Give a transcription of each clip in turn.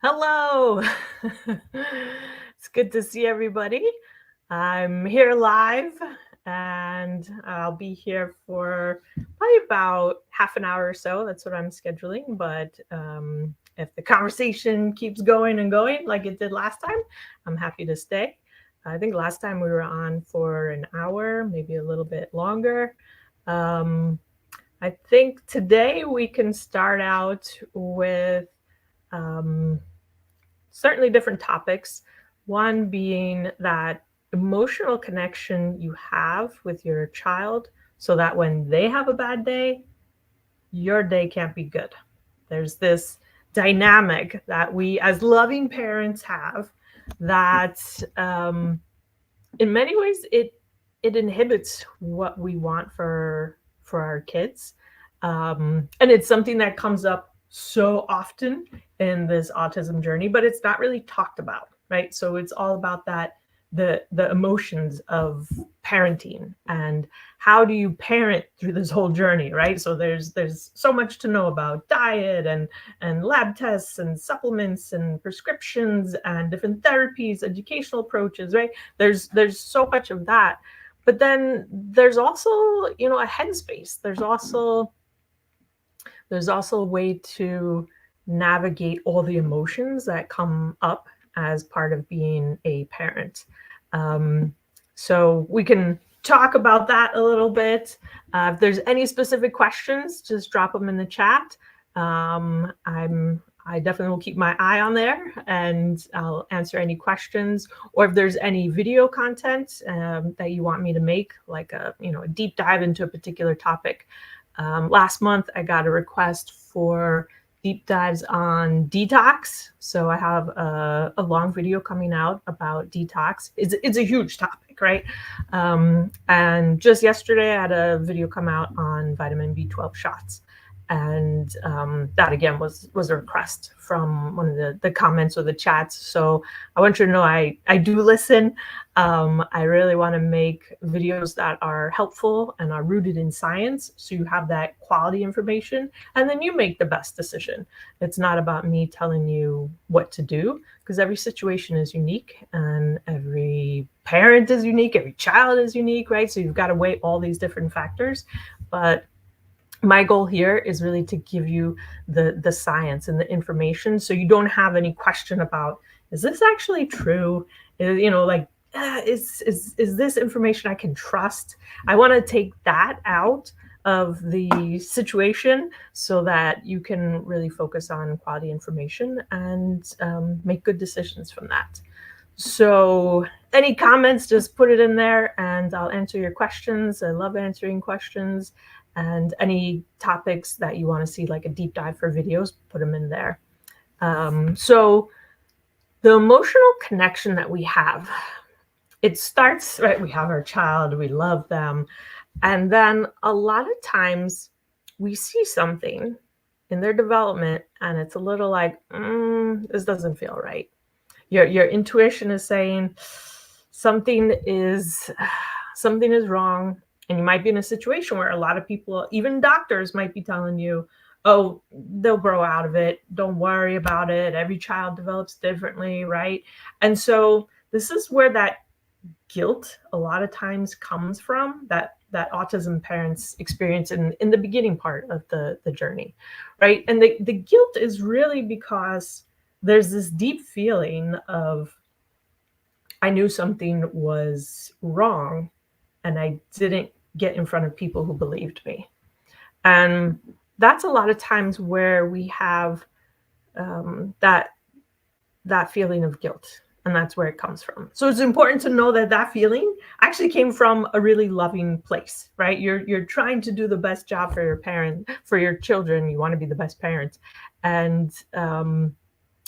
Hello. It's good to see everybody. I'm here live and I'll be here for probably about half an hour or so. That's what I'm scheduling. But if the conversation keeps going and going like it did last time, I'm happy to stay. I think last time we were on for an hour, maybe a little bit longer. I think today we can start out with certainly different topics. One being that emotional connection you have with your child so that when they have a bad day, your day can't be good. There's this dynamic that we as loving parents have that in many ways it inhibits what we want for our kids. And it's something that comes up so often in this autism journey, but it's not really talked about, right? So it's all about that the emotions of parenting and how do you parent through this whole journey, right? So there's so much to know about diet and lab tests and supplements and prescriptions and different therapies, educational approaches, right? There's so much of that. But then there's also, a headspace. There's also a way to navigate all the emotions that come up as part of being a parent. So we can talk about that a little bit. If there's any specific questions, just drop them in the chat. I definitely will keep my eye on there and I'll answer any questions. Or if there's any video content that you want me to make, like a deep dive into a particular topic. Last month, I got a request for deep dives on detox. So I have a long video coming out about detox. It's a huge topic, right? And just yesterday, I had a video come out on vitamin B12 shots. And that again was a request from one of the comments or the chats. So I want you to know I do listen. I really want to make videos that are helpful and are rooted in science, so you have that quality information and then you make the best decision. It's not about me telling you what to do, because every situation is unique and every parent is unique, every child is unique, right? So you've got to weigh all these different factors. But my goal here is really to give you the science and the information, so you don't have any question about, is this actually true? Is this information I can trust? I want to take that out of the situation so that you can really focus on quality information and make good decisions from that. So any comments, just put it in there and I'll answer your questions. I love answering questions. And any topics that you want to see, like a deep dive for videos, put them in there. So the emotional connection that we have, it starts, right? We have our child, we love them. And then a lot of times we see something in their development and it's a little like, this doesn't feel right. Your intuition is saying something is wrong. And you might be in a situation where a lot of people, even doctors, might be telling you, oh, they'll grow out of it. Don't worry about it. Every child develops differently, right? And so this is where that guilt a lot of times comes from, that autism parents experience in the beginning part of the journey, right? And the guilt is really because there's this deep feeling of, I knew something was wrong and I didn't get in front of people who believed me. And that's a lot of times where we have that feeling of guilt, and that's where it comes from. So it's important to know that feeling actually came from a really loving place, right? You're trying to do the best job for your children. You want to be the best parent, and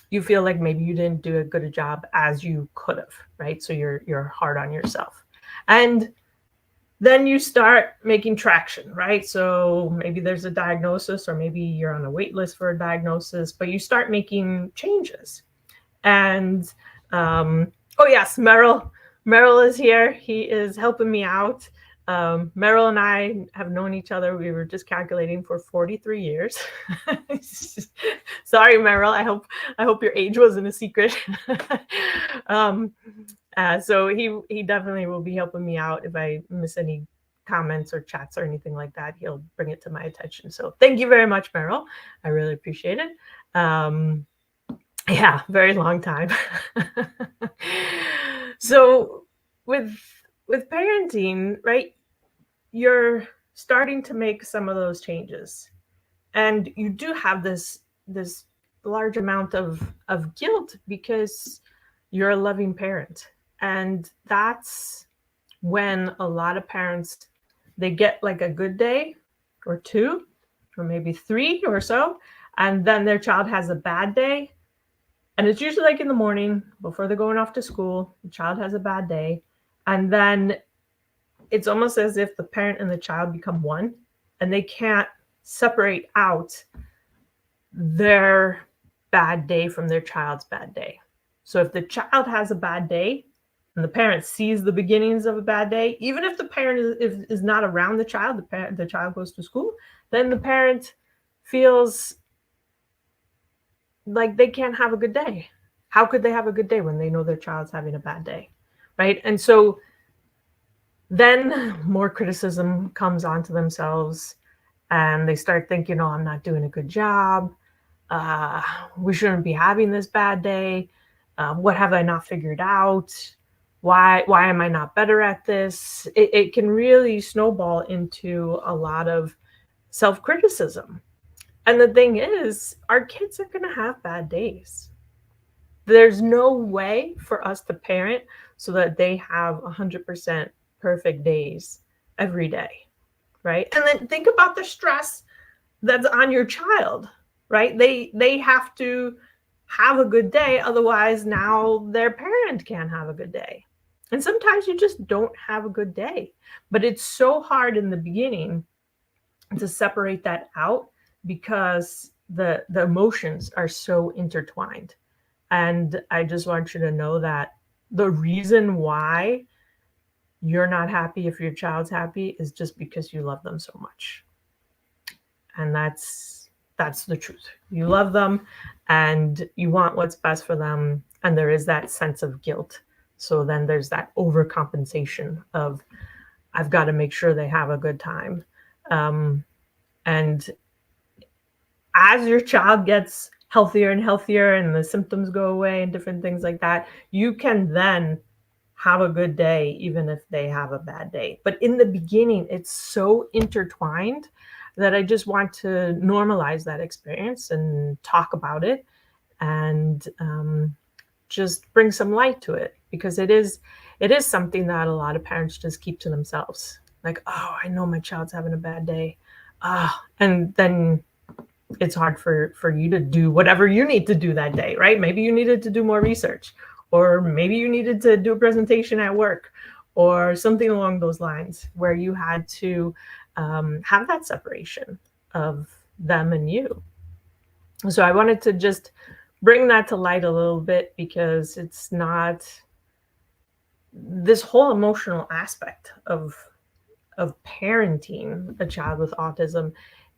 you feel like maybe you didn't do as good a job as you could have, right? So you're hard on yourself. And then you start making traction, right? So maybe there's a diagnosis, or maybe you're on a wait list for a diagnosis, but you start making changes. And oh yes, Merrill is here. He is helping me out. Meryl and I have known each other. We were just calculating for 43 years. Sorry, Meryl. I hope your age wasn't a secret. So he definitely will be helping me out if I miss any comments or chats or anything like that. He'll bring it to my attention. So thank you very much, Meryl. I really appreciate it. Yeah, very long time. So with parenting, right, you're starting to make some of those changes, and you do have this large amount of guilt because you're a loving parent. And that's when a lot of parents, they get like a good day or two or maybe three or so, and then their child has a bad day. And it's usually like in the morning before they're going off to school, the child has a bad day. And then it's almost as if the parent and the child become one, and they can't separate out their bad day from their child's bad day. So if the child has a bad day and the parent sees the beginnings of a bad day, even if the parent is not around the child, the child goes to school, then the parent feels like they can't have a good day. How could they have a good day when they know their child's having a bad day, right? And so then more criticism comes onto themselves, and they start thinking, oh, I'm not doing a good job. We shouldn't be having this bad day. What have I not figured out? Why am I not better at this? It can really snowball into a lot of self-criticism. And the thing is, our kids are going to have bad days. There's no way for us to parent so that they have 100% perfect days every day, right? And then think about the stress that's on your child, right? They have to have a good day, otherwise now their parent can't have a good day. And sometimes you just don't have a good day. But it's so hard in the beginning to separate that out because the emotions are so intertwined. And I just want you to know that the reason why you're not happy if your child's happy is just because you love them so much. And that's the truth. You love them and you want what's best for them. And there is that sense of guilt. So then there's that overcompensation of, I've got to make sure they have a good time. And as your child gets healthier and healthier and the symptoms go away and different things like that, you can then have a good day, even if they have a bad day. But in the beginning, it's so intertwined that I just want to normalize that experience and talk about it and just bring some light to it, because it is something that a lot of parents just keep to themselves. Like, oh, I know my child's having a bad day. And then it's hard for you to do whatever you need to do that day, right? Maybe you needed to do more research, or maybe you needed to do a presentation at work or something along those lines where you had to have that separation of them and you. So I wanted to just bring that to light a little bit, because it's not, this whole emotional aspect of parenting a child with autism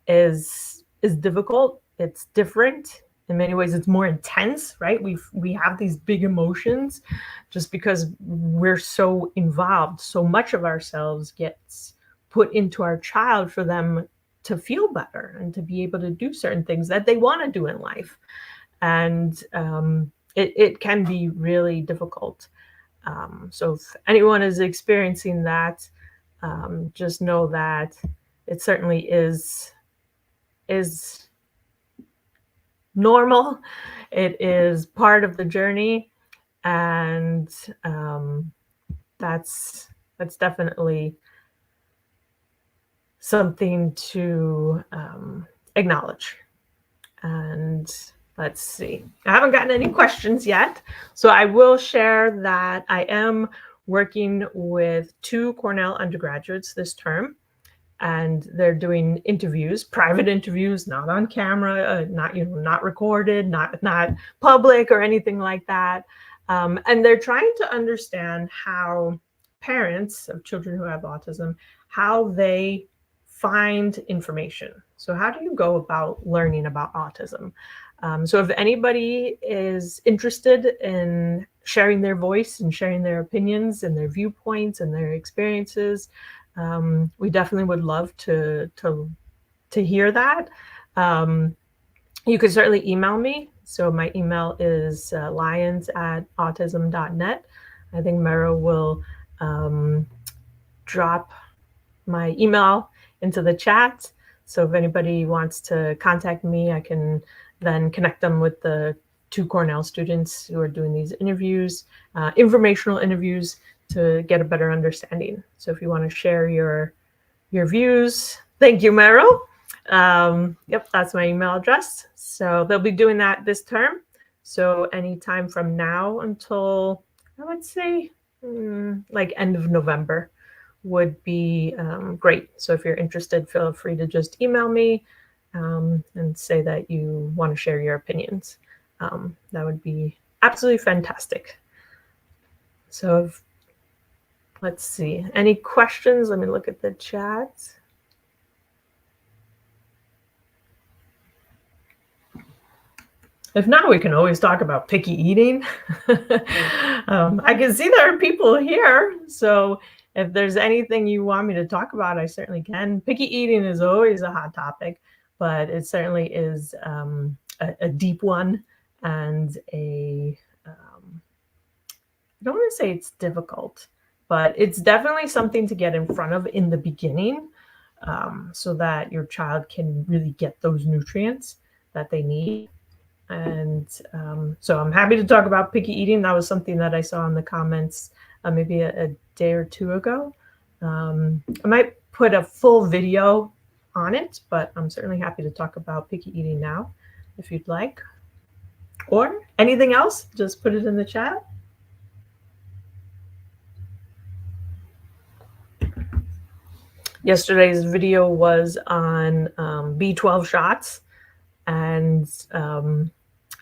is difficult. It's different. In many ways, it's more intense, right? We have these big emotions just because we're so involved. So much of ourselves gets put into our child for them to feel better and to be able to do certain things that they want to do in life. And it can be really difficult. So if anyone is experiencing that, just know that it certainly is normal. It is part of the journey, and that's definitely something to acknowledge. And let's see, I haven't gotten any questions yet, so I will share that I am working with 2 Cornell undergraduates this term, and they're doing interviews, private interviews, not on camera, not recorded, not public or anything like that. And they're trying to understand how parents of children who have autism, how they find information. So how do you go about learning about autism? So if anybody is interested in sharing their voice and sharing their opinions and their viewpoints and their experiences, we definitely would love to hear that. You could certainly email me. So my email is lions@autism.net. I think Mero will drop my email into the chat. So if anybody wants to contact me, I can then connect them with the 2 Cornell students who are doing these interviews, informational interviews, to get a better understanding. So if you want to share your views, thank you, Mero. Yep, that's my email address. So they'll be doing that this term. So anytime from now until, I would say, like end of November would be great. So if you're interested, feel free to just email me and say that you want to share your opinions. That would be absolutely fantastic. So let's see, any questions? Let me look at the chat. If not, we can always talk about picky eating. I can see there are people here. So if there's anything you want me to talk about, I certainly can. Picky eating is always a hot topic, but it certainly is a deep one, and I don't want to say it's difficult, but it's definitely something to get in front of in the beginning, so that your child can really get those nutrients that they need. And so I'm happy to talk about picky eating. That was something that I saw in the comments maybe a day or 2 ago. I might put a full video on it, but I'm certainly happy to talk about picky eating now if you'd like. Or anything else, just put it in the chat. Yesterday's video was on B12 shots, and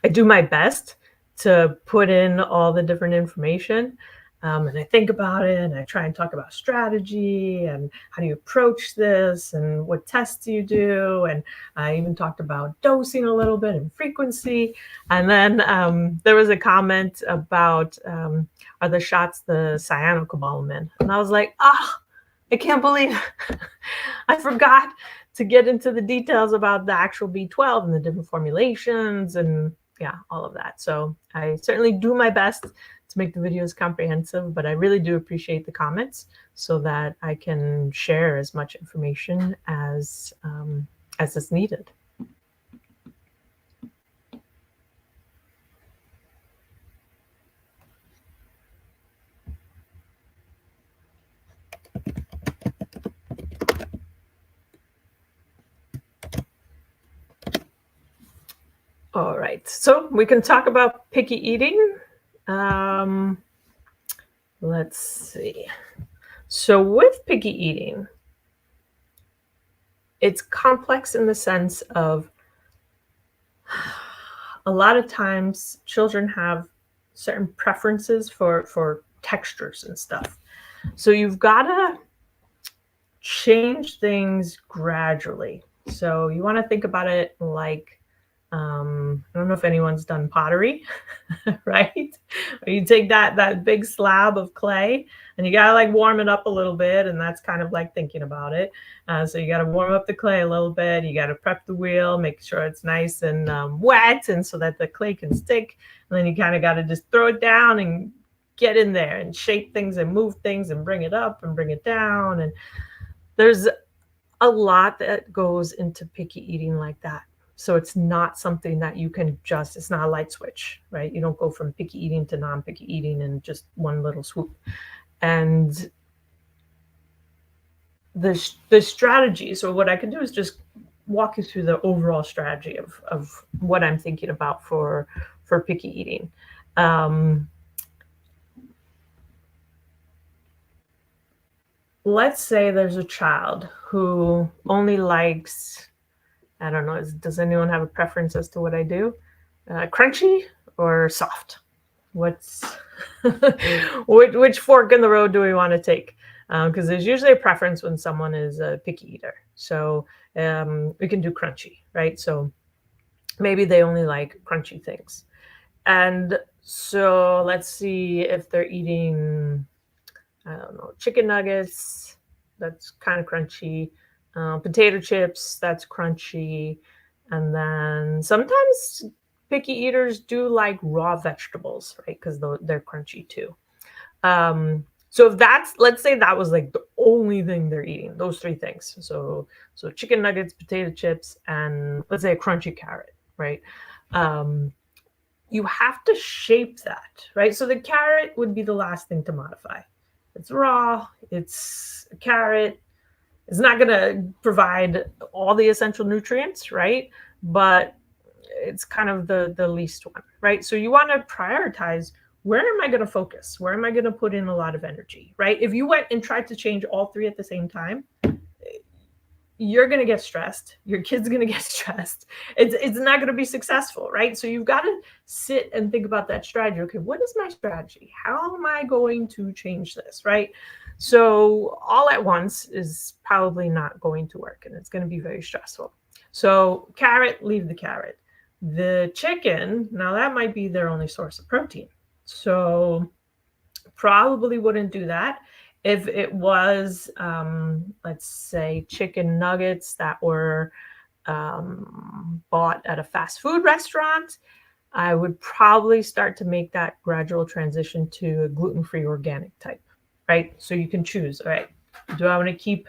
I do my best to put in all the different information, and I think about it, and I try and talk about strategy and how do you approach this and what tests do you do, and I even talked about dosing a little bit and frequency. And then there was a comment about are the shots the cyanocobalamin, and I was like, I can't believe I forgot to get into the details about the actual B12 and the different formulations and all of that. So I certainly do my best to make the videos comprehensive, but I really do appreciate the comments so that I can share as much information as is needed. All right, so we can talk about picky eating. Let's see. So with picky eating, it's complex in the sense of a lot of times children have certain preferences for textures and stuff. So you've got to change things gradually. So you want to think about it like, I don't know if anyone's done pottery, right? You take that big slab of clay and you got to like warm it up a little bit. And that's kind of like thinking about it. So you got to warm up the clay a little bit. You got to prep the wheel, make sure it's nice and wet, and so that the clay can stick. And then you kind of got to just throw it down and get in there and shape things and move things and bring it up and bring it down. And there's a lot that goes into picky eating like that. So it's not something that you can just, it's not a light switch, right? You don't go from picky eating to non-picky eating in just one little swoop. And the strategy, so what I can do is just walk you through the overall strategy of what I'm thinking about for picky eating. Let's say there's a child who only likes, I don't know, does anyone have a preference as to what I do? Crunchy or soft? What's which fork in the road do we want to take? because there's usually a preference when someone is a picky eater. So we can do crunchy, right? So maybe they only like crunchy things. And so let's see if they're eating, I don't know, chicken nuggets, that's kind of crunchy. Potato chips, that's crunchy. And then sometimes picky eaters do like raw vegetables, right? Because they're crunchy too. So if that's, let's say that was like the only thing they're eating, those three things. So chicken nuggets, potato chips, and let's say a crunchy carrot, right? You have to shape that, right? So the carrot would be the last thing to modify. It's raw, it's a carrot. It's not going to provide all the essential nutrients, right? But it's kind of the least one, right? So you want to prioritize, where am I going to focus? Where am I going to put in a lot of energy, right? If you went and tried to change all three at the same time, you're going to get stressed. Your kid's going to get stressed. It's not going to be successful, right? So you've got to sit and think about that strategy. Okay, what is my strategy? How am I going to change this, right? So all at once is probably not going to work, and it's going to be very stressful. So carrot, leave the carrot. The chicken, now that might be their only source of protein. So probably wouldn't do that. If it was, let's say, chicken nuggets that were bought at a fast food restaurant, I would probably start to make that gradual transition to a gluten-free organic type, right? So you can choose, all right, do I want to keep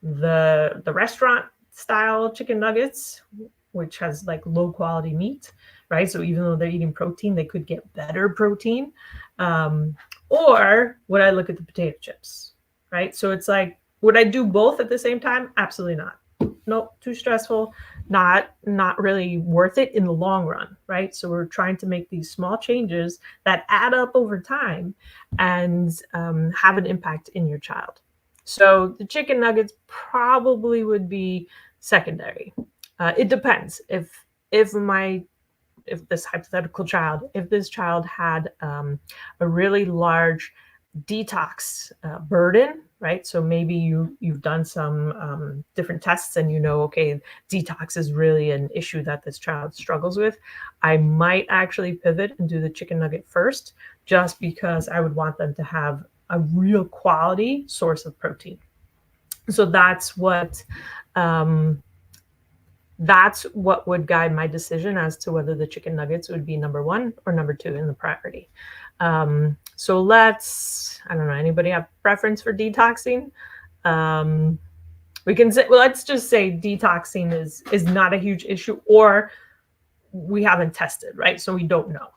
the restaurant style chicken nuggets, which has like low quality meat, right? So even though they're eating protein, they could get better protein. Or would I look at the potato chips, right? So it's like, would I do both at the same time? Absolutely not. Nope, too stressful, not really worth it in the long run, right? So we're trying to make these small changes that add up over time and have an impact in your child. So the chicken nuggets probably would be secondary. It depends. If this hypothetical child, if this child had a really large detox burden, right? So maybe you've done some different tests and you know, okay, detox is really an issue that this child struggles with. I might actually pivot and do the chicken nugget first, just because I would want them to have a real quality source of protein. So that's what would guide my decision as to whether the chicken nuggets would be number one or number two in the priority. So I don't know, anybody have preference for detoxing? We can say, well, let's just say detoxing is not a huge issue, or we haven't tested, right? So we don't know.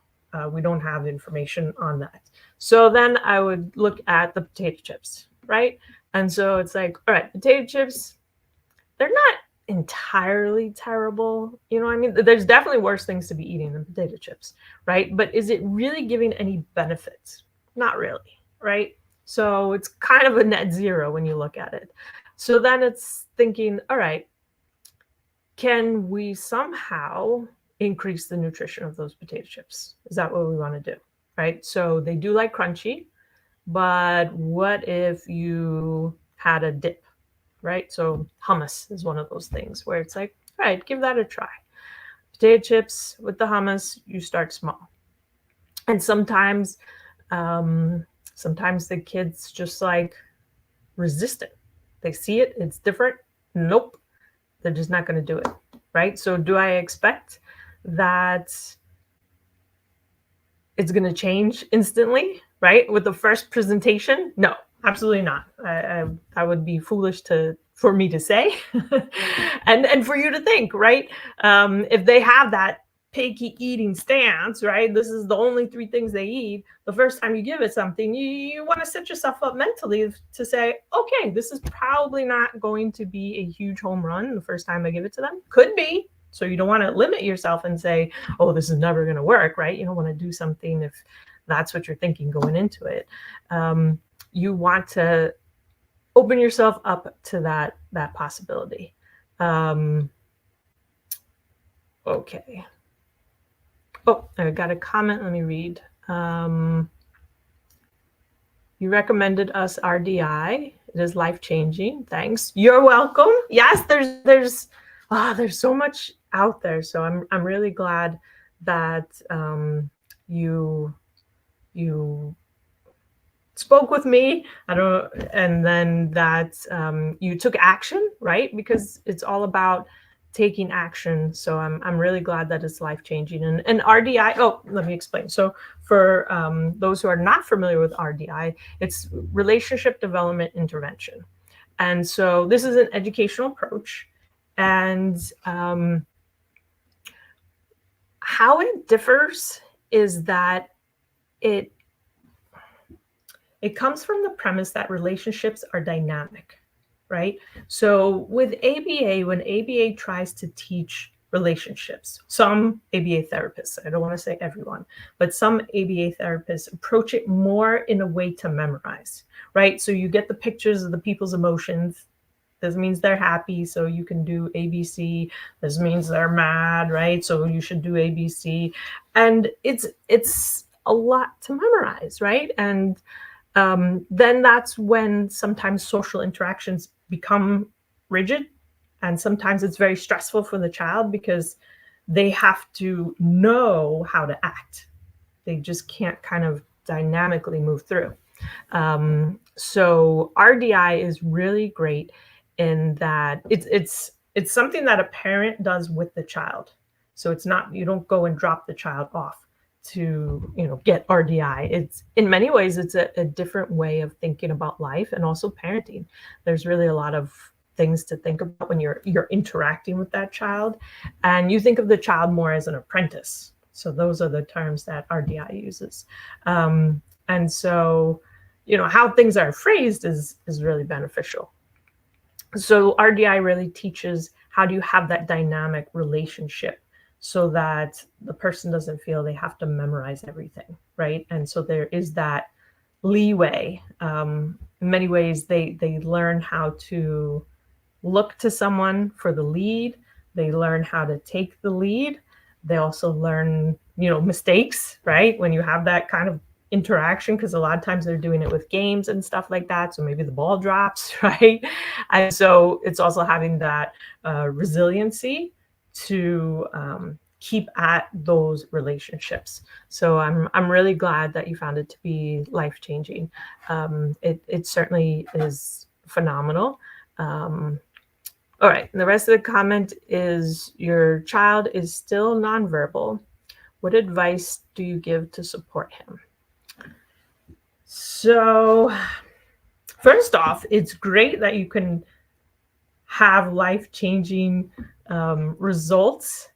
We don't have information on that. So then I would look at the potato chips, right? And so it's like, all right, potato chips, they're not entirely terrible. You know what I mean? There's definitely worse things to be eating than potato chips, right? But is it really giving any benefits? Not really, right? So it's kind of a net zero when you look at it. So then it's thinking, all right, can we somehow increase the nutrition of those potato chips? Is that what we want to do, right? So they do like crunchy, but what if you had a dip, right? So hummus is one of those things where it's like, all right, give that a try. Potato chips with the hummus, you start small. And sometimes the kids just like resist it. They see it, it's different. Nope, they're just not going to do it, right? So do I expect that it's going to change instantly, right? With the first presentation? No, absolutely not. I would be foolish for me to say and for you to think, right? If they have that picky eating stance, right? This is the only three things they eat. The first time you give it something, you want to set yourself up mentally to say, okay, this is probably not going to be a huge home run the first time I give it to them. Could be. So you don't want to limit yourself and say, oh, this is never going to work, right? You don't want to do something if that's what you're thinking going into it. You want to open yourself up to that possibility. Okay. Oh, I got a comment. Let me read. You recommended us RDI. It is life-changing. Thanks. You're welcome. Yes, there's so much out there. So I'm really glad that you spoke with me. And then that you took action, right? Because it's all about taking action. So I'm really glad that it's life-changing. And RDI, oh, let me explain. So for those who are not familiar with RDI, it's relationship development intervention. And so this is an educational approach. And how it differs is that it comes from the premise that relationships are dynamic, right? So with ABA, when ABA tries to teach relationships, some ABA therapists, I don't want to say everyone, but some ABA therapists approach it more in a way to memorize, right? So you get the pictures of the people's emotions. This means they're happy, so you can do ABC. This means they're mad, right? So you should do ABC. And it's a lot to memorize, right? And then that's when sometimes social interactions become rigid, and sometimes it's very stressful for the child because they have to know how to act. They just can't kind of dynamically move through. So RDI is really great in that it's something that a parent does with the child. So it's not, you don't go and drop the child off to get RDI. It's in many ways it's a different way of thinking about life and also parenting. There's really a lot of things to think about when you're interacting with that child, and you think of the child more as an apprentice. So those are the terms that RDI uses, and so how things are phrased is really beneficial. So RDI really teaches how do you have that dynamic relationship so that the person doesn't feel they have to memorize everything, right? And so there is that leeway. In many ways, they learn how to look to someone for the lead. They learn how to take the lead. They also learn, mistakes, right? When you have that kind of interaction, because a lot of times they're doing it with games and stuff like that. So maybe the ball drops, right? And so it's also having that resiliency to keep at those relationships. So I'm really glad that you found it to be life-changing. It certainly is phenomenal. All right, and the rest of the comment is, your child is still nonverbal. What advice do you give to support him? So first off, it's great that you can have life-changing results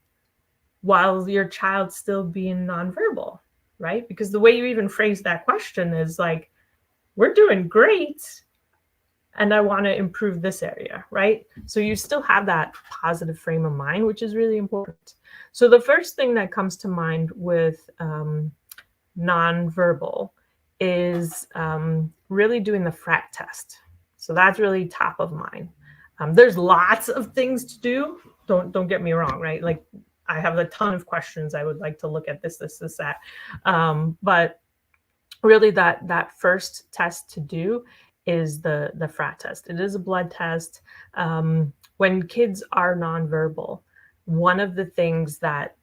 while your child's still being nonverbal, right? Because the way you even phrase that question is like, we're doing great, and I want to improve this area, right? So you still have that positive frame of mind, which is really important. So the first thing that comes to mind with nonverbal is really doing the FRAT test. So that's really top of mind. There's lots of things to do. Don't get me wrong, right? Like I have a ton of questions. I would like to look at this, that. But really that first test to do is the FRAT test. It is a blood test. When kids are nonverbal, one of the things that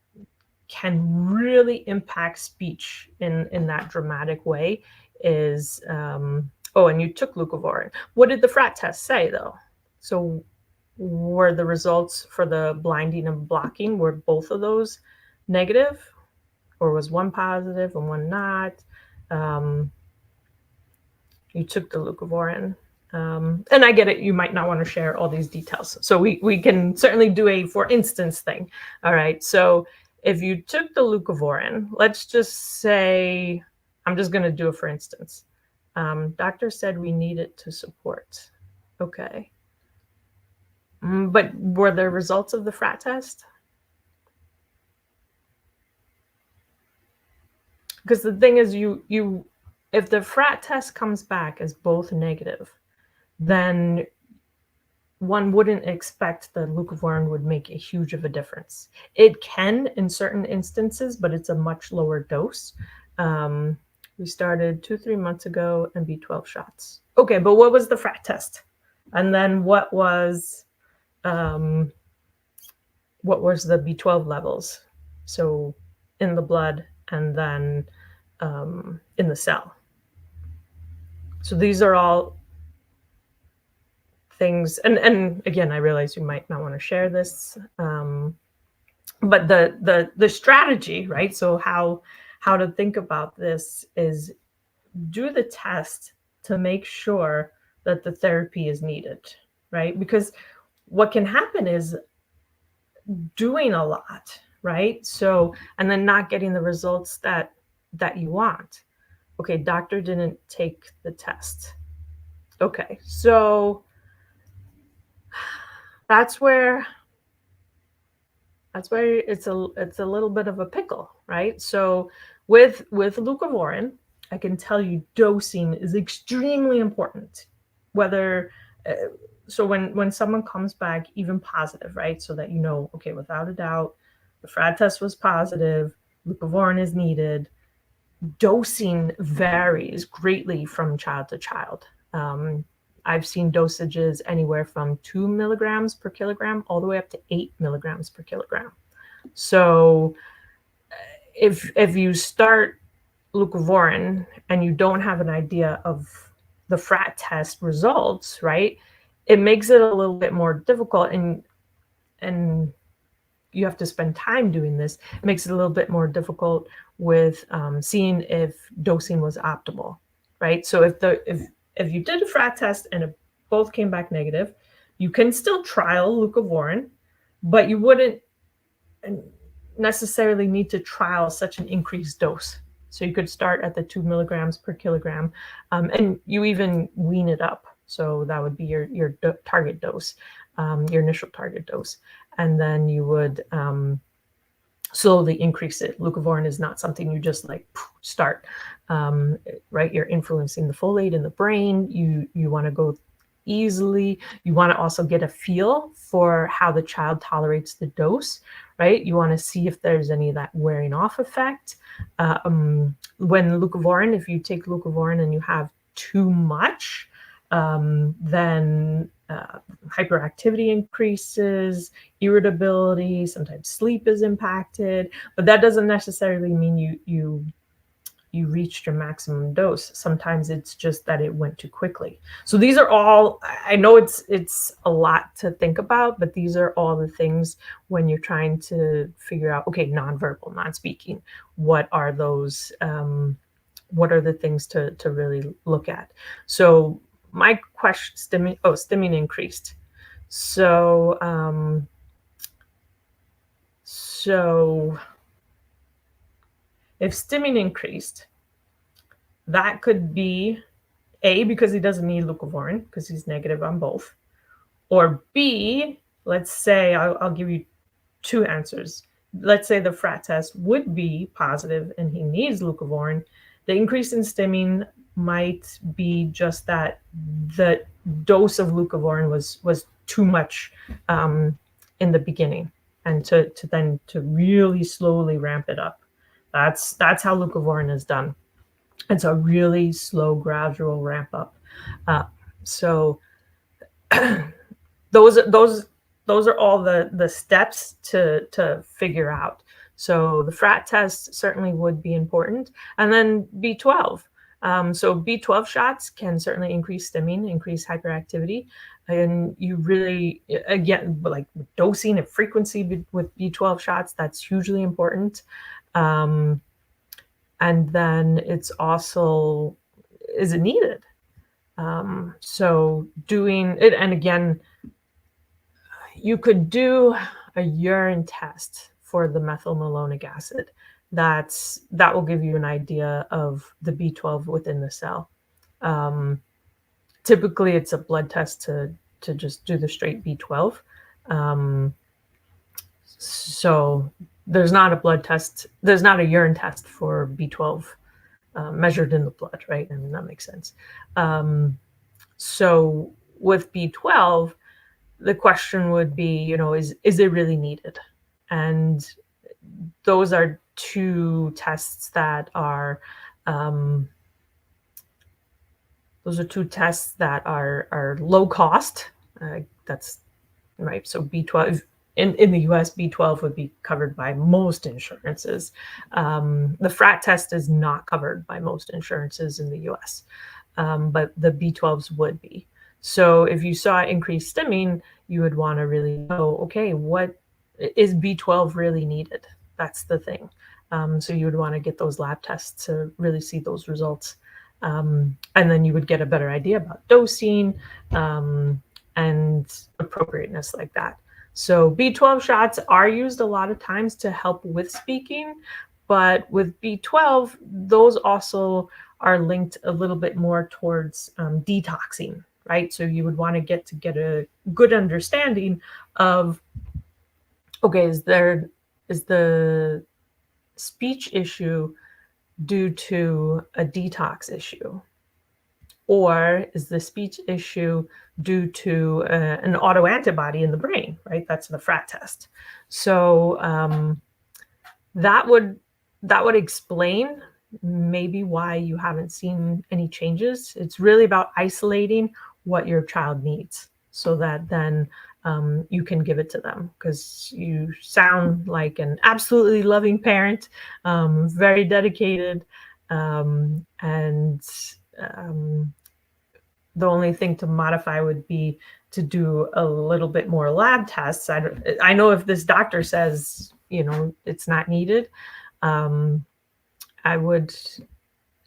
can really impact speech in that dramatic way is, oh, and you took leucovorin. What did the FRAT test say though? So were the results for the blinding and blocking, were both of those negative, or was one positive and one not? You took the leucovorin. And I get it, you might not want to share all these details. So we can certainly do a for instance thing. All right, so if you took the leucovorin, let's just say, I'm just going to do it for instance. Doctor said we need it to support. Okay. But were there results of the FRAT test? Because the thing is, if the FRAT test comes back as both negative, then one wouldn't expect that leucovorin would make a huge of a difference. It can in certain instances, but it's a much lower dose. We started 2-3 months ago, and B12 shots. Okay, but what was the frat test? And then what was the B12 levels? So in the blood and then in the cell. So these are all things, and again, I realize you might not want to share this, but the strategy, right? So how to think about this is do the test to make sure that the therapy is needed, right? Because what can happen is doing a lot, right? So, and then not getting the results that you want. Okay, doctor didn't take the test. Okay, so that's where it's a little bit of a pickle, right? So with leucovorin, I can tell you dosing is extremely important. Whether so when someone comes back even positive, right? So that you know, okay, without a doubt, the FRAD test was positive, leucovorin is needed. Dosing varies greatly from child to child. I've seen dosages anywhere from 2 milligrams per kilogram all the way up to 8 milligrams per kilogram. So if you start leucovorin and you don't have an idea of the FRAT test results, right, it makes it a little bit more difficult, and you have to spend time doing this. It makes it a little bit more difficult with seeing if dosing was optimal, right? So if you did a FRAT test and it both came back negative, you can still trial leucovorin, but you wouldn't necessarily need to trial such an increased dose. So you could start at the 2 milligrams per kilogram, and you even wean it up. So that would be your target dose, your initial target dose, and then you would slowly increase it. Leucovorin is not something you just like start, right? You're influencing the folate in the brain. You want to go easily. You want to also get a feel for how the child tolerates the dose, right? You want to see if there's any of that wearing off effect. When leucovorin, if you take leucovorin and you have too much, then hyperactivity increases, irritability, sometimes sleep is impacted, but that doesn't necessarily mean you reached your maximum dose. Sometimes it's just that it went too quickly. So these are all, I know it's a lot to think about, but these are all the things when you're trying to figure out, okay, nonverbal, non-speaking, what are those, what are the things to really look at? So my question, stimming increased. So, so if stimming increased, that could be A, because he doesn't need leucovorin because he's negative on both, or B, let's say, I'll give you two answers. Let's say the FRAT test would be positive and he needs leucovorin. The increase in stimming might be just that the dose of leucovorin was too much in the beginning, and to really slowly ramp it up. That's how leucovorin is done. It's a really slow, gradual ramp up. So those are all the steps to figure out. So the FRAT test certainly would be important, and then B12. So B12 shots can certainly increase stimming, increase hyperactivity, and you really, again, like dosing and frequency with B12 shots, that's hugely important. And then it's also, is it needed? So doing it, and again, you could do a urine test for the methylmalonic acid. That will give you an idea of the B12 within the cell. Typically, it's a blood test to just do the straight B12. So there's not a blood test, there's not a urine test for B12 measured in the blood, right? I mean, that makes sense. So with B12, the question would be, you know, is it really needed? And those are two tests that are Those are two tests that are low cost. That's right. So B12 in the US, B12 would be covered by most insurances. The FRAT test is not covered by most insurances in the US, but the B12s would be. So if you saw increased stimming, you would want to really know, okay, what is B12 really needed? That's the thing. So you would want to get those lab tests to really see those results. And then you would get a better idea about dosing and appropriateness like that. So B12 shots are used a lot of times to help with speaking, but with B12, those also are linked a little bit more towards detoxing, right? So you would want to get a good understanding of, okay, is the speech issue due to a detox issue? Or is the speech issue due to an autoantibody in the brain, right? That's the FRAT test. So that would explain maybe why you haven't seen any changes. It's really about isolating what your child needs so that then you can give it to them, because you sound like an absolutely loving parent, very dedicated, and the only thing to modify would be to do a little bit more lab tests. I know if this doctor says, it's not needed, I would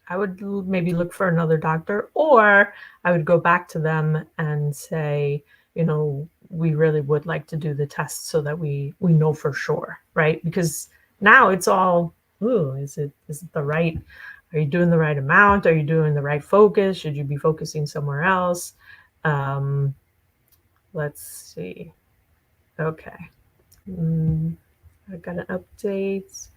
maybe look for another doctor, or I would go back to them and say, we really would like to do the test so that we know for sure, right? Because now it's all, is it the right? Are you doing the right amount? Are you doing the right focus? Should you be focusing somewhere else? Let's see. Okay. I got an update.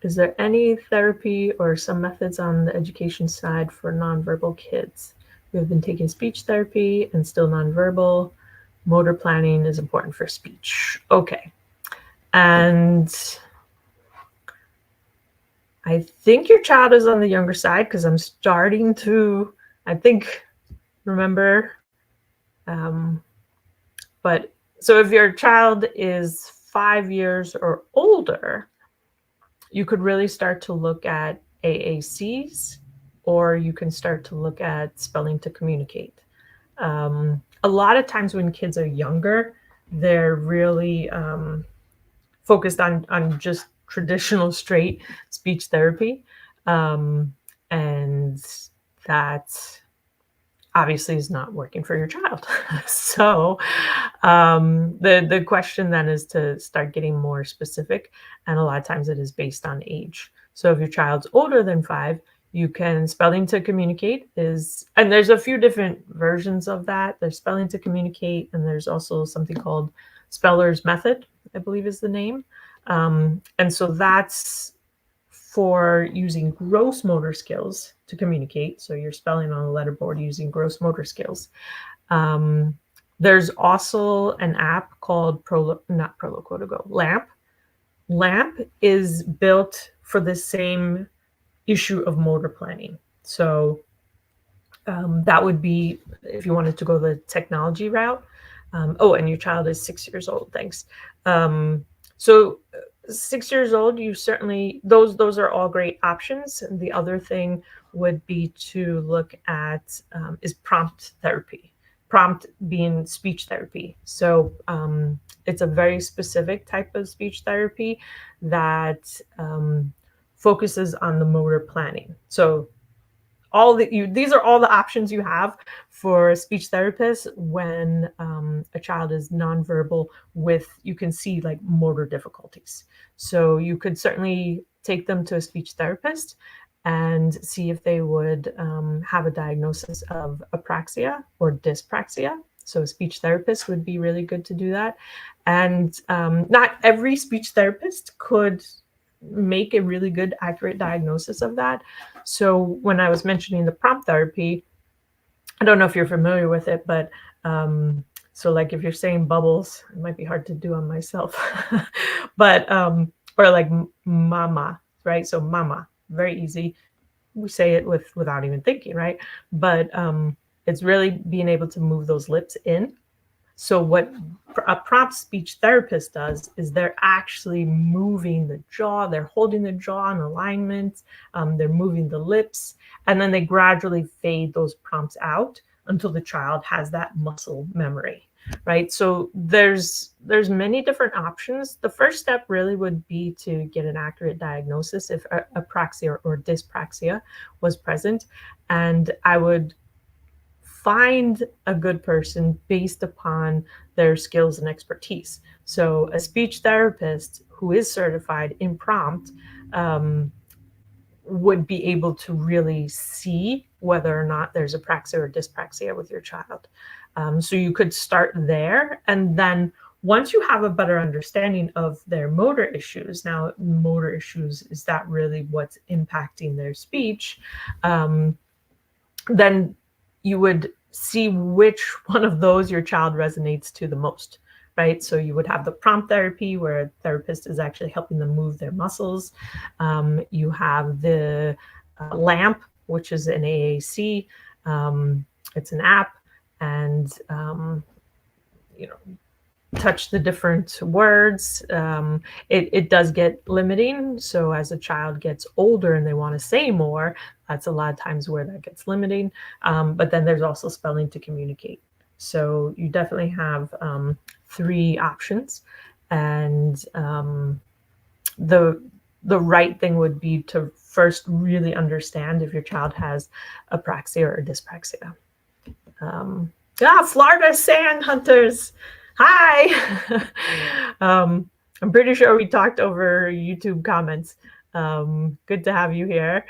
Is there any therapy or some methods on the education side for nonverbal kids who have been taking speech therapy and still nonverbal? Motor planning is important for speech. Okay. And I think your child is on the younger side, because I'm starting to, remember. But so if your child is 5 years or older, you could really start to look at AACs, or you can start to look at spelling to communicate. A lot of times when kids are younger, they're really focused on just traditional straight speech therapy, and that obviously is not working for your child. So the question then is to start getting more specific, and a lot of times it is based on age. So if your child's older than 5, you can spelling to communicate and there's a few different versions of that. There's spelling to communicate, and there's also something called Speller's method, I believe is the name. And so that's for using gross motor skills to communicate. So you're spelling on a letterboard using gross motor skills. There's also an app called LAMP. LAMP is built for the same issue of motor planning. So that would be if you wanted to go the technology route. And your child is 6 years old. Thanks. So 6 years old, you certainly, those are all great options. And the other thing would be to look at is prompt therapy. Prompt being speech therapy. So it's a very specific type of speech therapy that focuses on the motor planning. So these are all the options you have for a speech therapist when a child is nonverbal with, you can see like motor difficulties. So you could certainly take them to a speech therapist and see if they would have a diagnosis of apraxia or dyspraxia. So a speech therapist would be really good to do that. And not every speech therapist could make a really good, accurate diagnosis of that. So when I was mentioning the prompt therapy, I don't know if you're familiar with it, but so like if you're saying bubbles, it might be hard to do on myself, but or like mama, right? So mama, very easy. We say it without even thinking, right? But it's really being able to move those lips in. So what a prompt speech therapist does is they're actually moving the jaw, they're holding the jaw in alignment, they're moving the lips, and then they gradually fade those prompts out until the child has that muscle memory, right? So there's many different options. The first step really would be to get an accurate diagnosis if apraxia or dyspraxia was present, and I would find a good person based upon their skills and expertise. So a speech therapist who is certified in prompt would be able to really see whether or not there's apraxia or dyspraxia with your child. So you could start there, and then once you have a better understanding of their motor issues, now motor issues, is that really what's impacting their speech? Then you would see which one of those your child resonates to the most, right? So you would have the prompt therapy where a therapist is actually helping them move their muscles. You have the LAMP, which is an AAC. It's an app, and you know, touch the different words. It does get limiting. So as a child gets older and they want to say more, that's a lot of times where that gets limiting. But then there's also spelling to communicate. So you definitely have 3 options. And the right thing would be to first really understand if your child has apraxia or dyspraxia. Florida sand hunters. Hi. I'm pretty sure we talked over YouTube comments. Good to have you here.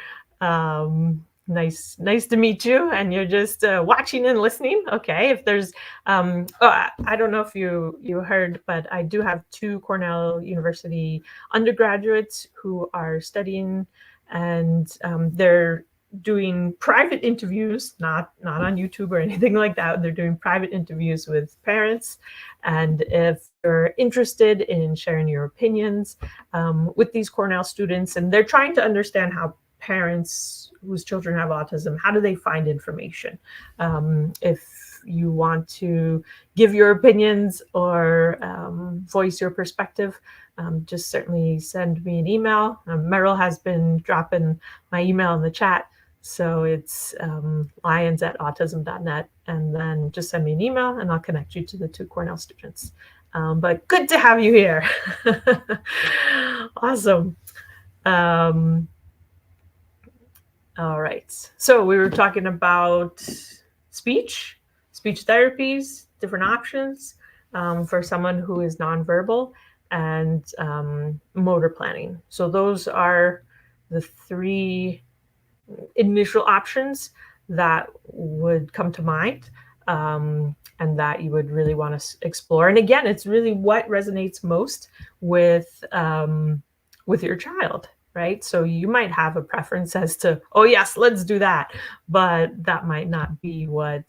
Nice to meet you. And you're just watching and listening. Okay. If there's, I don't know if you heard, but I do have 2 Cornell University undergraduates who are studying, and they're doing private interviews, not on YouTube or anything like that. They're doing private interviews with parents. And if you're interested in sharing your opinions with these Cornell students, and they're trying to understand how parents whose children have autism, how do they find information? If you want to give your opinions or voice your perspective, just certainly send me an email. Meryl has been dropping my email in the chat. So it's lions@autism.net, and then just send me an email and I'll connect you to the 2 Cornell students. But good to have you here. Awesome. All right. So we were talking about speech therapies, different options for someone who is nonverbal, and motor planning. So those are the 3 initial options that would come to mind, and that you would really want to explore. And again, it's really what resonates most with your child, right? So you might have a preference as to, oh yes, let's do that, but that might not be what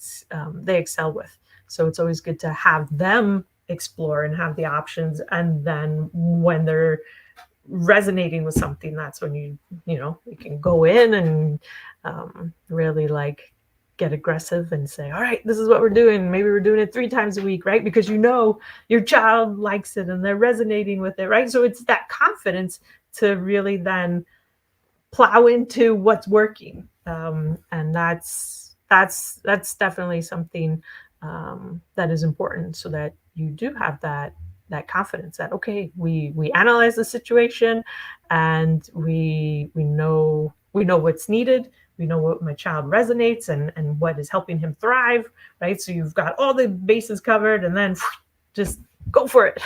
they excel with. So it's always good to have them explore and have the options, and then when they're resonating with something, that's when you can go in and really like get aggressive and say, all right, this is what we're doing. Maybe we're doing it 3 times a week, right? Because your child likes it and they're resonating with it, right? So it's that confidence to really then plow into what's working, and that's definitely something that is important, so that you do have that confidence that, okay, we analyze the situation, and we know what's needed. We know what my child resonates and what is helping him thrive, right? So you've got all the bases covered, and then just go for it.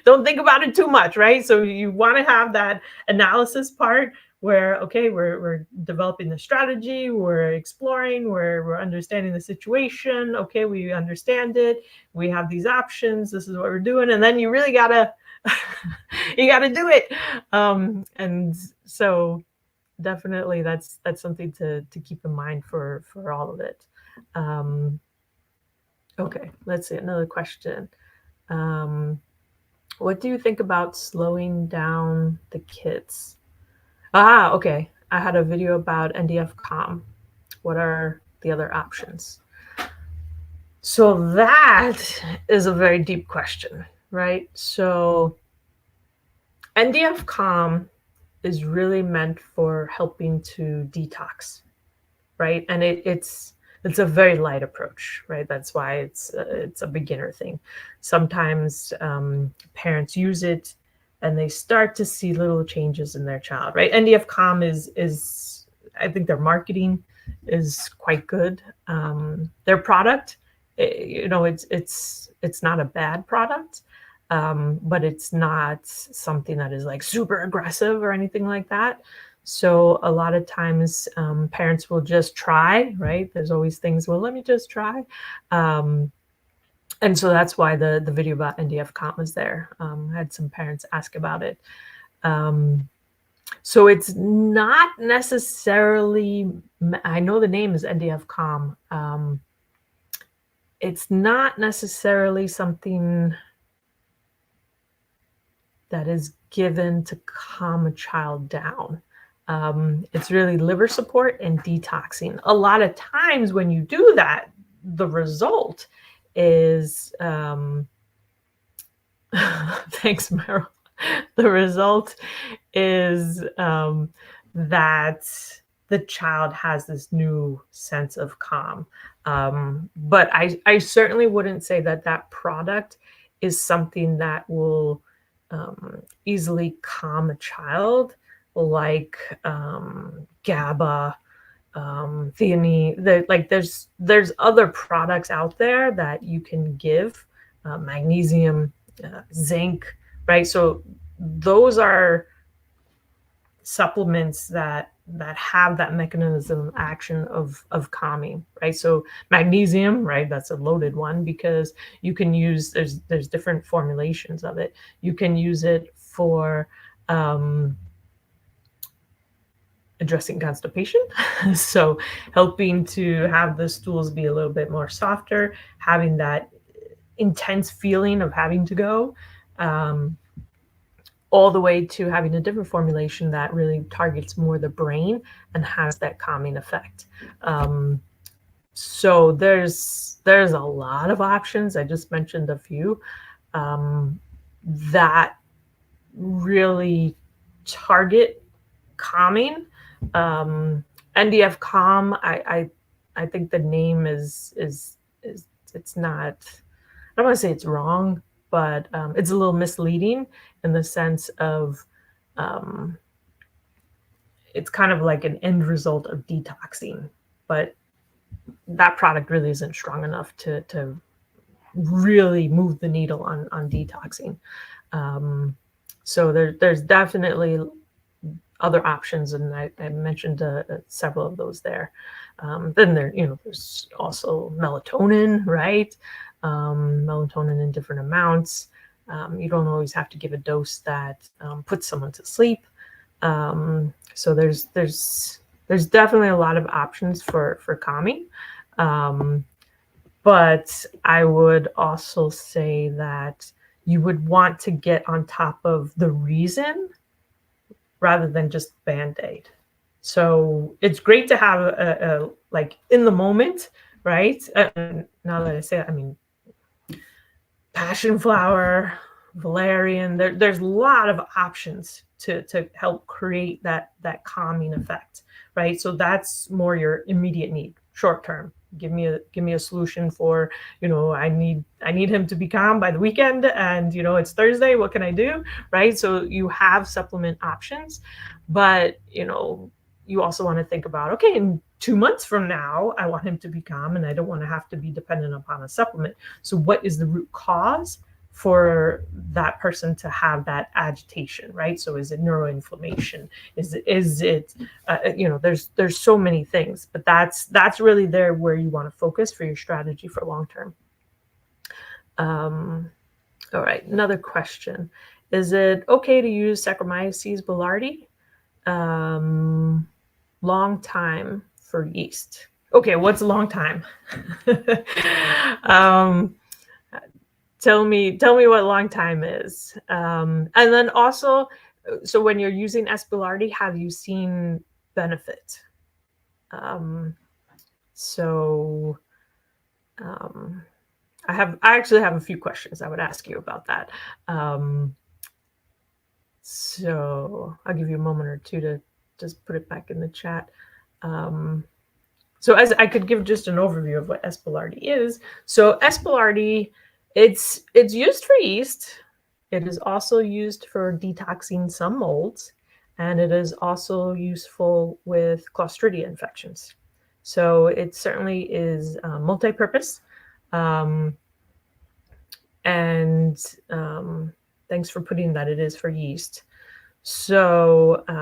Don't think about it too much, right? So you want to have that analysis part where, okay, we're developing the strategy, we're exploring, we're understanding the situation. Okay, we understand it. We have these options. This is what we're doing, and then you really gotta do it. And so definitely that's something to keep in mind for all of it. Okay, let's see, another question. What do you think about slowing down the kids? Ah, okay. I had a video about NDF-COM. What are the other options? So that is a very deep question, right? So NDF-COM is really meant for helping to detox, right? And it's a very light approach, right? That's why it's a beginner thing. Sometimes parents use it and they start to see little changes in their child, right? NDF-COM is I think their marketing is quite good. Their product, it's not a bad product, but it's not something that is like super aggressive or anything like that. So a lot of times parents will just try, right? There's always things, well, let me just try. And so that's why the video about NDF-COM was there. I had some parents ask about it. So it's not necessarily, I know the name is NDF-COM. It's not necessarily something that is given to calm a child down. It's really liver support and detoxing. A lot of times when you do that, the result is, thanks, Meryl. The result is that the child has this new sense of calm. But I certainly wouldn't say that that product is something that will easily calm a child, like GABA, theanine. Like there's other products out there that you can give, magnesium, zinc, right? So those are supplements that have that mechanism of action of calming, right? So magnesium, right, that's a loaded one because you can use, there's different formulations of it. You can use it for addressing constipation. So helping to have the stools be a little bit more softer, having that intense feeling of having to go, all the way to having a different formulation that really targets more the brain and has that calming effect. So there's a lot of options. I just mentioned a few that really target calming. NDF-COM, I think the name is it's not, I don't want to say it's wrong, but it's a little misleading in the sense of it's kind of like an end result of detoxing, but that product really isn't strong enough to really move the needle on detoxing. So there's definitely other options, and I mentioned several of those there. Then there's also melatonin, right? Melatonin in different amounts. You don't always have to give a dose that puts someone to sleep. So there's definitely a lot of options for calming. But I would also say that you would want to get on top of the reason rather than just Band-Aid. So it's great to have a like in the moment, right? Now that I say it, I mean, passion flower, valerian, there's a lot of options to help create that calming effect, right? So that's more your immediate need, short term. Give me a solution for, I need him to be calm by the weekend, and it's Thursday, what can I do, right? So you have supplement options, but you also want to think about, okay, in 2 months from now, I want him to be calm and I don't want to have to be dependent upon a supplement. So what is the root cause for that person to have that agitation, right? So is it neuroinflammation? Is it there's so many things, but that's really there where you want to focus for your strategy for long term. All right, another question. Is it okay to use Saccharomyces boulardii? Long time for yeast. Okay, what's a long time? tell me what long time is. And then also, so when you're using S. boulardii, have you seen benefit? So I actually have a few questions I would ask you about that. So I'll give you a moment or two to just put it back in the chat. So as I could give just an overview of what S. boulardii is. So S. boulardii, it's used for yeast. It is also used for detoxing some molds, and it is also useful with Clostridia infections. So it certainly is multi-purpose. And thanks for putting that it is for yeast. So I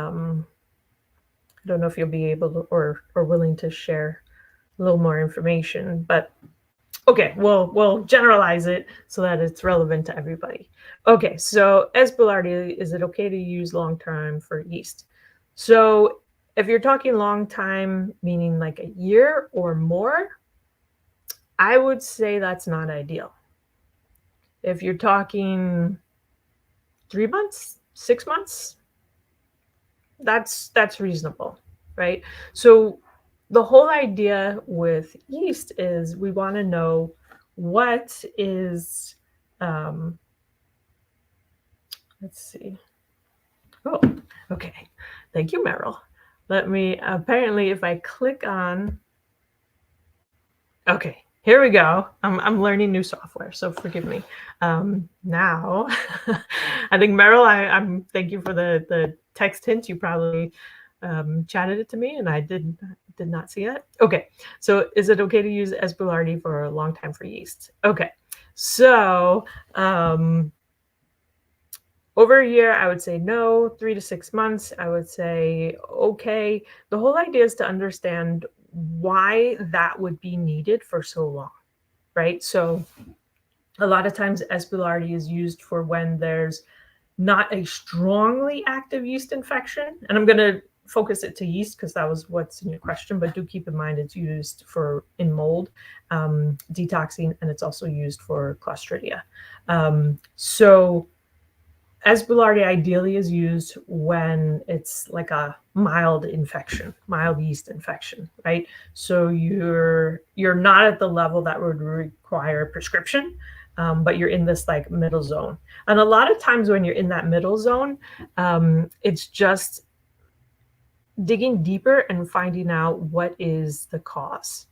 don't know if you'll be able to or willing to share a little more information, but okay, we'll generalize it so that it's relevant to everybody. Okay, so S. boulardii, is it okay to use long time for yeast? So if you're talking long time, meaning like a year or more, I would say that's not ideal. If you're talking 3 months, 6 months, that's reasonable, right? So the whole idea with yeast is we want to know what is, let's see. Oh, okay. Thank you, Meryl. Let me, apparently if I click on, okay, here we go. I'm learning new software, so forgive me. Now, I think Meryl, I'm thank you for the text hint. You probably chatted it to me, and I did not see it. Okay, so is it okay to use S. boulardii for a long time for yeast? Okay, so over a year, I would say no. 3 to 6 months, I would say okay. The whole idea is to understand why that would be needed for so long, right? So a lot of times S. boulardii is used for when there's not a strongly active yeast infection. And I'm going to focus it to yeast because that was what's in your question, but do keep in mind it's used for in mold detoxing, and it's also used for Clostridia. So S. boulardii ideally is used when it's like a mild infection, mild yeast infection, right? So you're not at the level that would require prescription, but you're in this like middle zone. And a lot of times when you're in that middle zone, it's just digging deeper and finding out what is the cause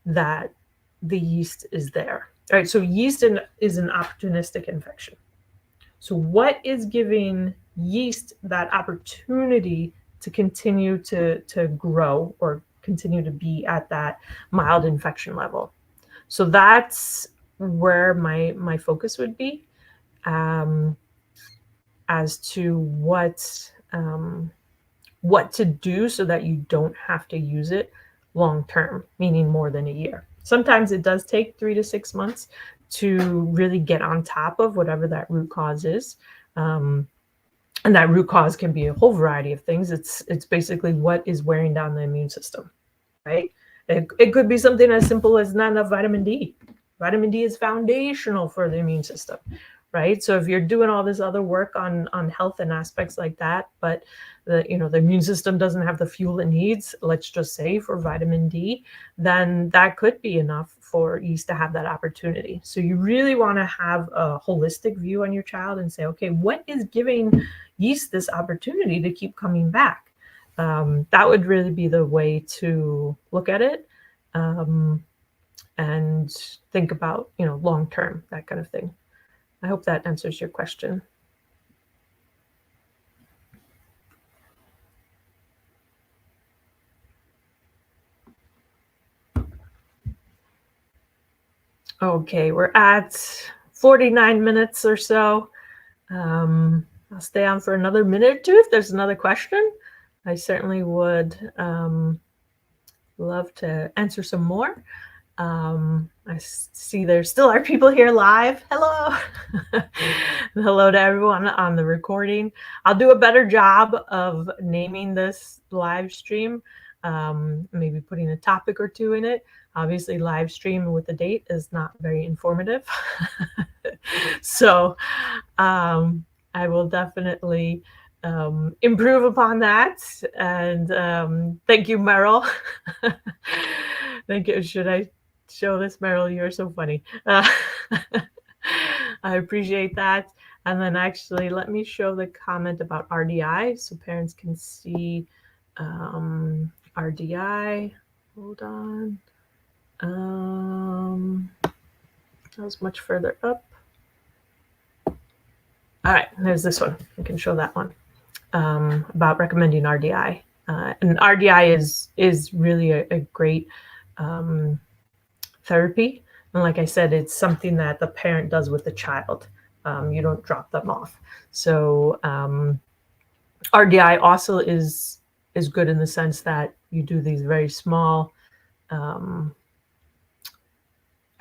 that the yeast is there. All right, so yeast is an opportunistic infection. So what is giving yeast that opportunity to continue to grow or continue to be at that mild infection level? So that's where my focus would be as to what to do so that you don't have to use it long term, meaning more than a year. Sometimes it does take 3 to 6 months to really get on top of whatever that root cause is. And that root cause can be a whole variety of things. It's basically what is wearing down the immune system, right? It could be something as simple as not enough vitamin D. Vitamin D is foundational for the immune system, right? So if you're doing all this other work on health and aspects like that, but the immune system doesn't have the fuel it needs, let's just say for vitamin D, then that could be enough for yeast to have that opportunity. So you really want to have a holistic view on your child and say, okay, what is giving yeast this opportunity to keep coming back? That would really be the way to look at it and think about, long term, that kind of thing. I hope that answers your question. Okay, we're at 49 minutes or so. I'll stay on for another minute or two if there's another question. I certainly would love to answer some more. I see there still are people here live. Hello. Hello to everyone on the recording. I'll do a better job of naming this live stream, maybe putting a topic or two in it. Obviously, live stream with the date is not very informative. So I will definitely improve upon that. And thank you, Meryl. Thank you. Should I show this, Meryl? You're so funny. I appreciate that. And then actually, let me show the comment about RDI so parents can see RDI. Hold on. That was much further up. All right, there's this one. I can show that one about recommending RDI. And RDI is really a great therapy. And like I said, it's something that the parent does with the child. You don't drop them off. So RDI also is good in the sense that you do these very small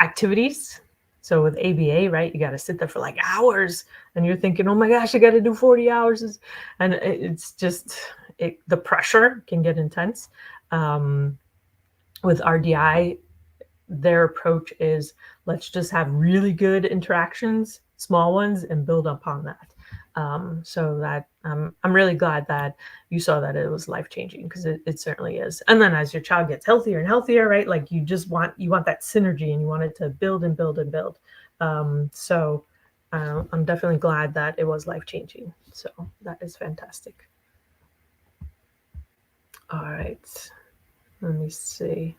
activities. So with ABA, right, you got to sit there for like hours and you're thinking, oh my gosh, I got to do 40 hours. And it's just, the pressure can get intense. With RDI, their approach is let's just have really good interactions, small ones, and build upon that. So that I'm really glad that you saw that it was life-changing, because it certainly is. And then as your child gets healthier and healthier, right, like you want that synergy and you want it to build and build and build. So I'm definitely glad that it was life-changing. So that is fantastic. All right, let me see.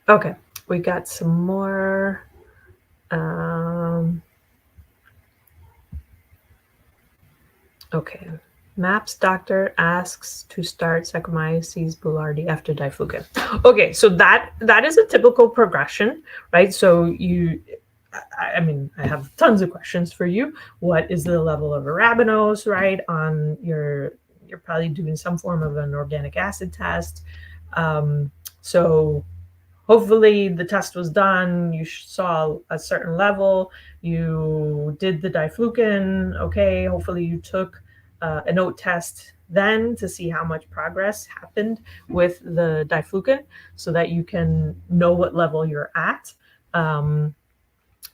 Okay, we got some more. Okay, MAPS doctor asks to start Saccharomyces boulardii after diflucan. Okay, so that is a typical progression, right? So I mean, I have tons of questions for you. What is the level of arabinose, right? You're probably doing some form of an organic acid test. So hopefully the test was done, you saw a certain level, you did the diflucan, okay, hopefully you took an OAT test then to see how much progress happened with the diflucan so that you can know what level you're at.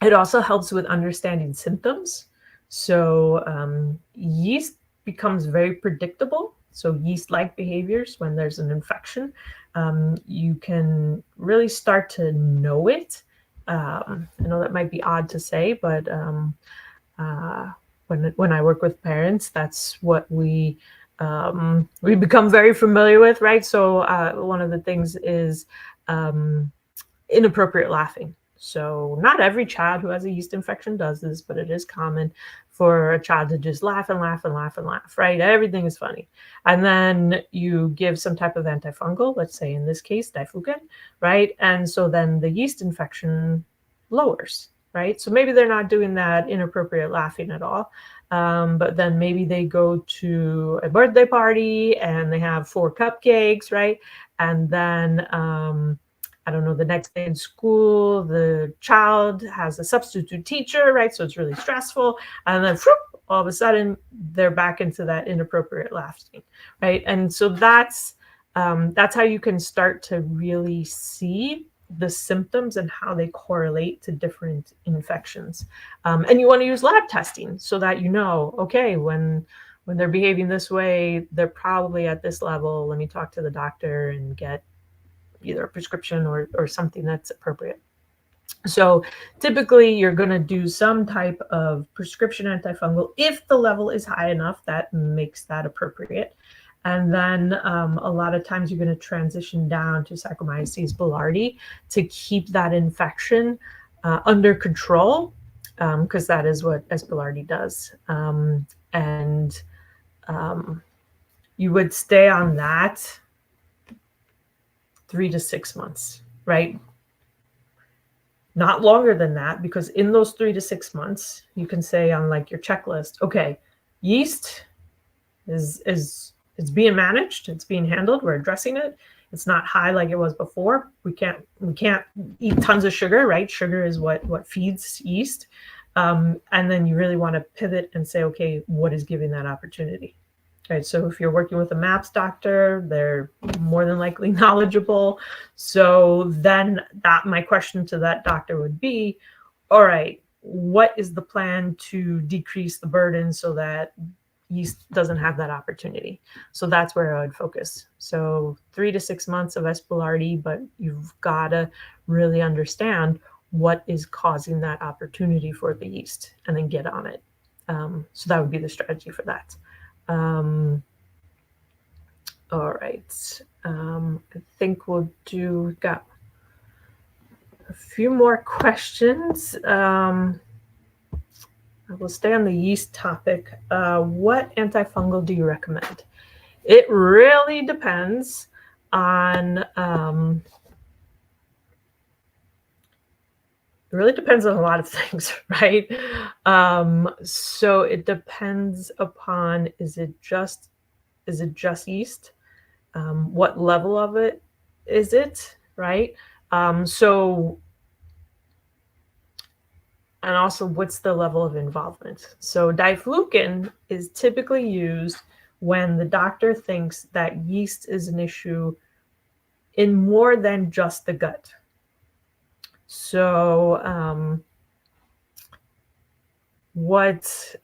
It also helps with understanding symptoms. So yeast becomes very predictable. So yeast-like behaviors when there's an infection, you can really start to know it. I know that might be odd to say, but when I work with parents, that's what we become very familiar with, right? So one of the things is inappropriate laughing. So not every child who has a yeast infection does this, but it is common for a child to just laugh and laugh and laugh and laugh, right? Everything is funny. And then you give some type of antifungal, let's say in this case, diflucan, right? And so then the yeast infection lowers, right? So maybe they're not doing that inappropriate laughing at all. But then maybe they go to a birthday party and they have 4 cupcakes, right? And then I don't know, the next day in school, the child has a substitute teacher, right? So it's really stressful. And then whoop, all of a sudden, they're back into that inappropriate laughing, right? And so that's how you can start to really see the symptoms and how they correlate to different infections. And you want to use lab testing so that you know, okay, when they're behaving this way, they're probably at this level. Let me talk to the doctor and get either a prescription or something that's appropriate. So typically you're going to do some type of prescription antifungal if the level is high enough that makes that appropriate. And then a lot of times you're going to transition down to Saccharomyces boulardii to keep that infection under control, because that is what S. boulardii does. And you would stay on that 3 to 6 months, right? Not longer than that, because in those 3 to 6 months, you can say on like your checklist, okay, yeast is being managed, it's being handled, we're addressing it. It's not high like it was before. We can't eat tons of sugar, right? Sugar is what feeds yeast. And then you really want to pivot and say, okay, what is giving that opportunity? Right, so if you're working with a MAPS doctor, they're more than likely knowledgeable. So then my question to that doctor would be, all right, what is the plan to decrease the burden so that yeast doesn't have that opportunity? So that's where I would focus. So 3 to 6 months of S. boulardii, but you've got to really understand what is causing that opportunity for the yeast and then get on it. So that would be the strategy for that. All right. I think we'll got a few more questions. I will stay on the yeast topic. What antifungal do you recommend? It really depends on it really depends on a lot of things, right? So it depends upon, is it just yeast? What level of it is it, right? So, and also what's the level of involvement? So diflucan is typically used when the doctor thinks that yeast is an issue in more than just the gut. So what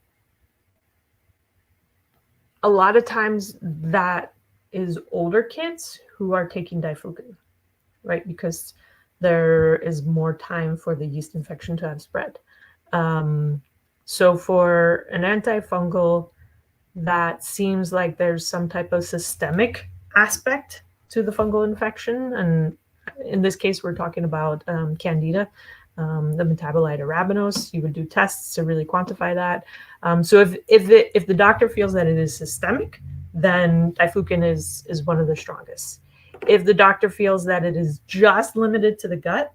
a lot of times that is older kids who are taking diflucan, right? Because there is more time for the yeast infection to have spread. So for an antifungal, that seems like there's some type of systemic aspect to the fungal infection. And in this case, we're talking about Candida, the metabolite arabinose. You would do tests to really quantify that. So if the doctor feels that it is systemic, then diflucan is one of the strongest. If the doctor feels that it is just limited to the gut,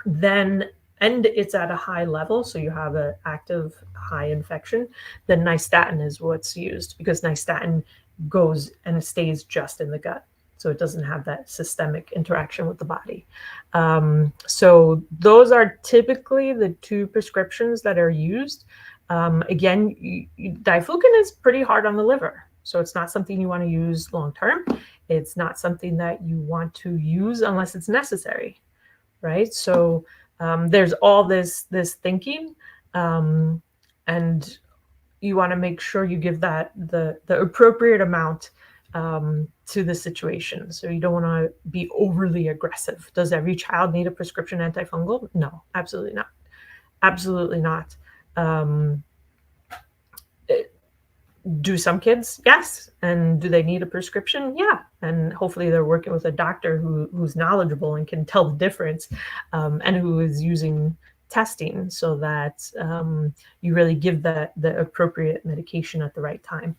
then, and it's at a high level, so you have an active high infection, then nystatin is what's used, because nystatin goes and it stays just in the gut. So it doesn't have that systemic interaction with the body. So those are typically the two prescriptions that are used. Again, diflucan is pretty hard on the liver. So it's not something you want to use long-term. It's not something that you want to use unless it's necessary, right? So there's all this thinking, and you want to make sure you give that the appropriate amount to the situation. So you don't want to be overly aggressive. Does every child need a prescription antifungal? No, absolutely not. Absolutely not. Do some kids? Yes. And do they need a prescription? Yeah. And hopefully they're working with a doctor who's knowledgeable and can tell the difference, and who is using testing so that you really give the appropriate medication at the right time.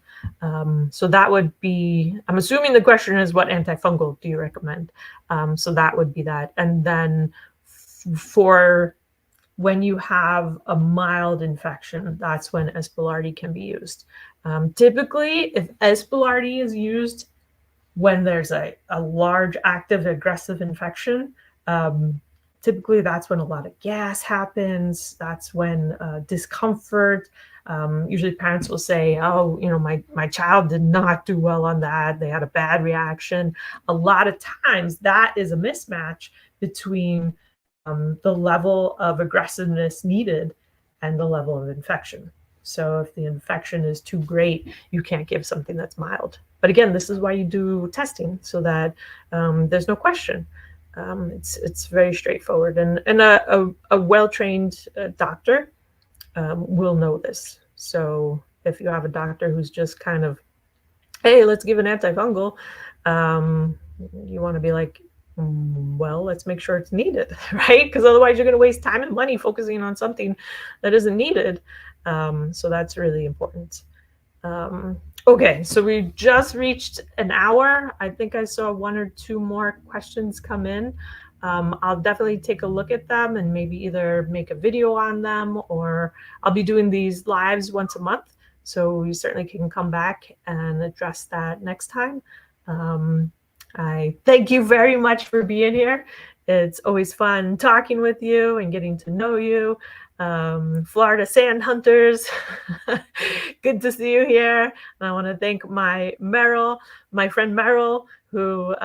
So that would be, I'm assuming the question is, what antifungal do you recommend? So that would be that. And then for when you have a mild infection, that's when S. boulardii can be used. Typically, if S. boulardii is used when there's a large, active, aggressive infection, typically that's when a lot of gas happens. That's when discomfort. Usually parents will say, oh, you know, my child did not do well on that. They had a bad reaction. A lot of times that is a mismatch between the level of aggressiveness needed and the level of infection. So if the infection is too great, you can't give something that's mild. But again, this is why you do testing, so that there's no question. It's very straightforward, and a well-trained doctor will know this. So if you have a doctor who's just kind of, hey, let's give an antifungal, you want to be like, well, let's make sure it's needed, right? Because otherwise you're going to waste time and money focusing on something that isn't needed. So that's really important. Okay, so we just reached an hour. I think I saw one or two more questions come in. I'll definitely take a look at them and maybe either make a video on them, or I'll be doing these lives once a month. So you certainly can come back and address that next time. I thank you very much for being here. It's always fun talking with you and getting to know you. Florida Sand Hunters. Good to see you here. And I want to thank my friend Meryl, who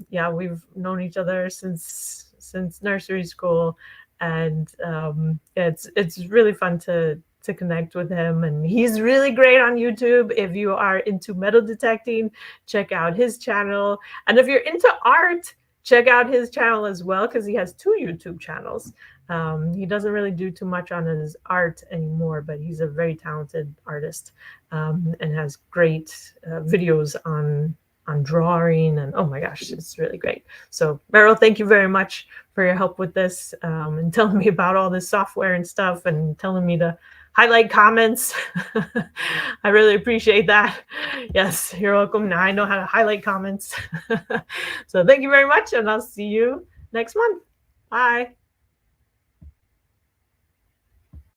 yeah, we've known each other since nursery school, and it's really fun to connect with him, and he's really great on YouTube. If you are into metal detecting, check out his channel, and if you're into art, check out his channel as well, because he has 2 YouTube channels. He doesn't really do too much on his art anymore, but he's a very talented artist, and has great videos on drawing, and oh my gosh, it's really great. So Meryl, thank you very much for your help with this, and telling me about all this software and stuff, and telling me to highlight comments. I really appreciate that. Yes, you're welcome. Now I know how to highlight comments. So thank you very much, and I'll see you next month. Bye.